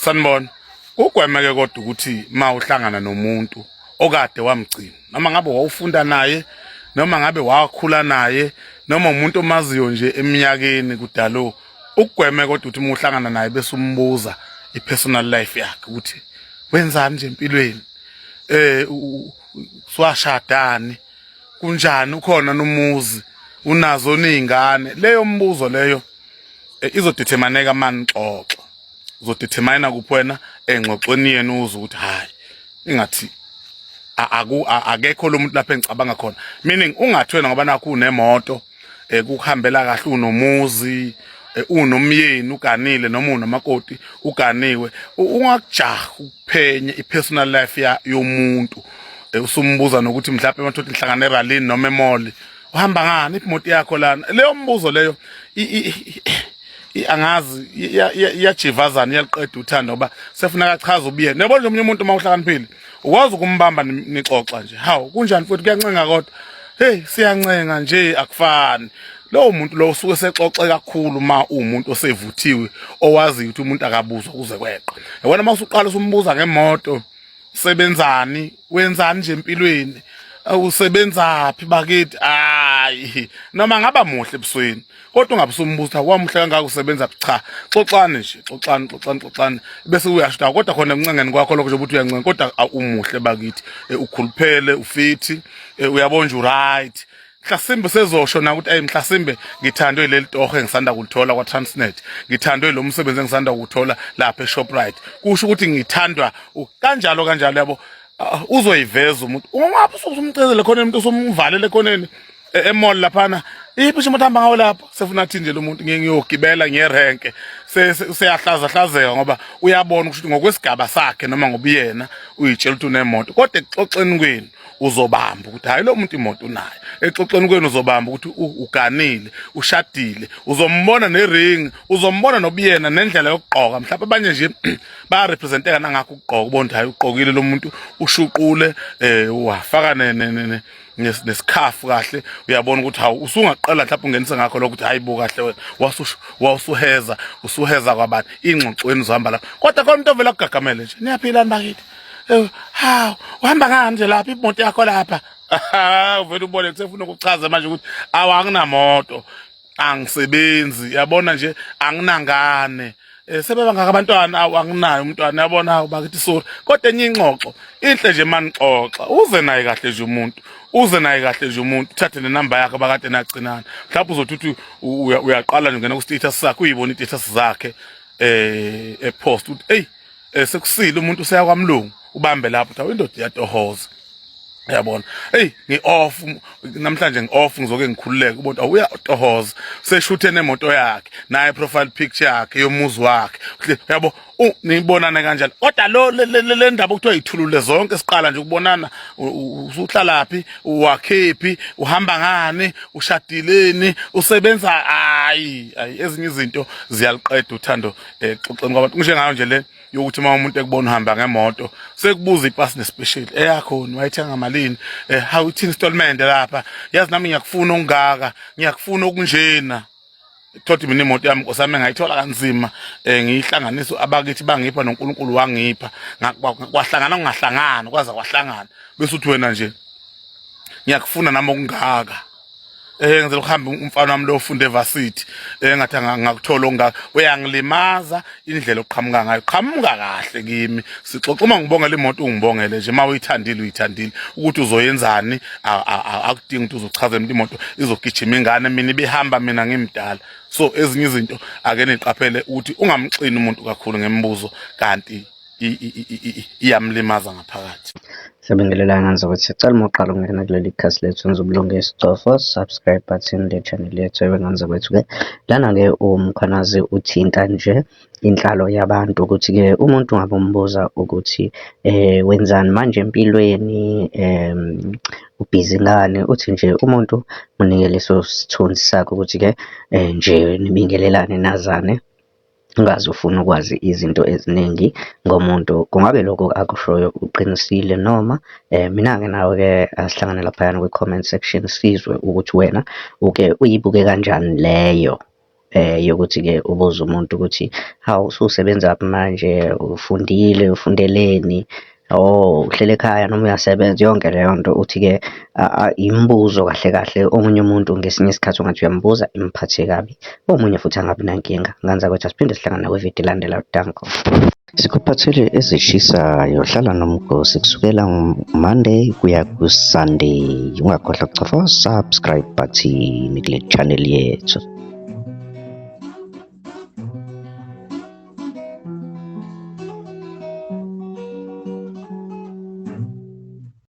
Sanibona. Ugwemeke kodwa ukuthi mawuhlangana nomuntu okade wamgcina noma ngabe wawufunda naye noma ngabe wakhula naye noma umuntu omaziyo nje eminyakeni kudalo ukugweme kodwa ukuthi umuhlangana naye bese umbuza ipersonal life yakhe ukuthi wenzani nje empilweni swashadani kunjani ukhona nomuzi unazo ningane leyo mbuzo leyo izodetermineka manixoxa uzodetermine kuphwena engxoxweni yenu uze ukuthi hayi ingathi akekho lo muntu lapha engicabanga khona meaning ungathwena ngoba nakho unemoto kukhambela kahle unomuzi unomyeni uganile noma unamakoti uganiwe ungakujaha ukuphenye ipersonal life yomuntu usumbuza nokuthi mhlawumbe emathothi lihlangane eralini noma emall uhamba ngani imoto yakho lana leyo mbuzo leyo angazi iyajivazana iyaqeda uthando ngoba sefuna akachaza ubiyena yabona lo umuntu mawuhlakaniphile ukwazi ukumbamba nixoxa nje hawu kunjani futhi kuyancenga kodwa hey siyancenga nje akufani lo muntu lo usuke sexoxe kakhulu ma umuntu osevuthiwe owazi ukuthi umuntu akabuzwa kuze kweqa yabona mawusuqala usumbuza ngemoto usebenzani wenzani nje empilweni usebenzaphi bakithi hayi noma ngaba muhle ebusweni kodwa ungabusumbuza wamuhle kangaka usebenza cha xoxane nje xoxane bese uyashita kodwa khona emncengeni kwakho lokho nje ukuthi uyancenga kodwa umuhle bakithi ukhuluphele ufithi uyabona nje right mhlasimbe sezosho na ukuthi mhlasimbe ngithandwe leli toho engisanda kulithola kwa Transnet ngithandwe lo msebenzi engisanda ukuthola lapha eShoprite kusho ukuthi ngithandwa kanjalo yabo uzoyiveza umuntu ungaphi usumcezele khona umuntu usumvalele khoneni emall laphana iphi imoto hamba ngawo lapha sefuna thi nje lo muntu ngiyogibela ngiyerenke seyahlazeka ngoba uyabona ukuthi ngokwesigaba sakhe noma ngobuyena uyitshela ukuthi unemoto kodwa exoxeni kwenu uzobamba ukuthi hayi lo muntu imoto unayo exoxeni kwenu uzobamba ukuthi uganile ushadile uzombona nering uzombona nobuyena nendlela yokugqoka mhlawumbe abanye nje ba representeka nangakho ukugqoka ubona hayi ugqokile lo muntu ushuqule wafaka nesikhafu kahle uyabona ukuthi hawu usungaqala mhlawumbe ungenise ngakho lokho ukuthi hayibo kahle wena usuheza kwabantu ingxoxweni uzihamba lapha kodwa khona umuntu ovela kugagamele nje niyaphila bakithi hawu uhamba ngani nje lapha imoto yakho lapha uvela ubone kusefuna ukuchaza manje ukuthi awanginamoto angisebenzi yabona nje anginangane sebeba ngaka abantwana anginayo umntwana yabona bakithi sorry kodwa enye ingxoxo inhle nje manixoxa uze naye kahle nje umuntu uthathe nenamba yakhe bakade nagcinana mhlawumbe uzothi uyaqala nje ngena ku status sakhe uyibona i-status zakhe epost uthi sekusile umuntu useyakwamlungu ubambe lapho uthi indoda iyatohoza yabona ngi-off namhlanje ngi-off ngizoke ngikhululeke ubona uyatohoza seshuthe nemoto yakhe naye profile picture yakhe yomuzi wakhe yabo nibonana kanjalo kodwa le ndaba ukuthiwa yithulule zonke siqala nje ukubonana usuhlalaphi uwakhephi uhamba ngani ushadileni usebenza hayi ezinye izinto ziyaliqeda uthando xoxeni kwabantu njengayo nje le yokuthi uma umuntu ekubona uhamba ngemoto sekubuza ipasi nespecial eyakho wayithenga malini how it installment lapha yazi nami ngiyakufuna ongaka ngiyakufuna okunjena thothi mina imoto yami nkosami ngayithola kanzima ngiyihlanganisa abakithi bangipha noNkulunkulu wangipha kwahlangana ungahlangana kwaza kwahlangana bese uthi wena nje ngiyakufuna nami okungaka ngizela ukuhamba umfana wami lo ufunda evarsity ngathi ngakuthola ongaka uyangilimaza indlela oqhamuka ngayo qhamuka kahle kimi sixoxa uma ngibongela imoto ungibongele nje mawuyithandile uyithandile ukuthi uzoyenzani akudingi ukuthi uzochaza imoto izogijima ingane mina ibihamba mina ngimdala so ezinye izinto ake niqaphele ukuthi ungamxini umuntu kakhulu ngembuzo kanti iyamlimaza ngaphakathi. Sibingelelana ngizokuthi sicela uqala ukungena kuleli khasi lethu ngizobulunga isitofo subscribe button le channel yethu ebengenza kwethu-ke lana-ke umkhwanazi uthinta nje inhlalo yabantu ukuthi-ke umuntu ungabe umbuza ukuthi wenzani manje empilweni ubhizi ngani uthi nje umuntu munike leso sithunzi sakhe ukuthi-ke nje nibingelelane nazane ungaze ufuna ukwazi izinto eziningi ngomuntu kungabe lokho akushoyo uqinisile noma mina-ke nawe-ke asihlangane laphayana kwi-comment section sizwe ukuthi wena uke uyibuke kanjani leyo yokuthi-ke ubuze umuntu ukuthi, hawu ususebenza manje, ufundeleni, uhlele ekhaya noma uyasebenza, yonke leyo nto uthi-ke imibuzo kahle kahle. Omunye umuntu ngesinye isikhathi ungathi uyambuza imphathe kabi, omunye futhi angabi nankinga. Nganza kwethu asiphinde sihlangane kwividiyo elandela. Danko. Sikuphathele ezishisayo, hlala nomgosi kusukela Monday kuya ku-Sunday. Ungakhohlwa ukucofa subscribe button kule channel yethu.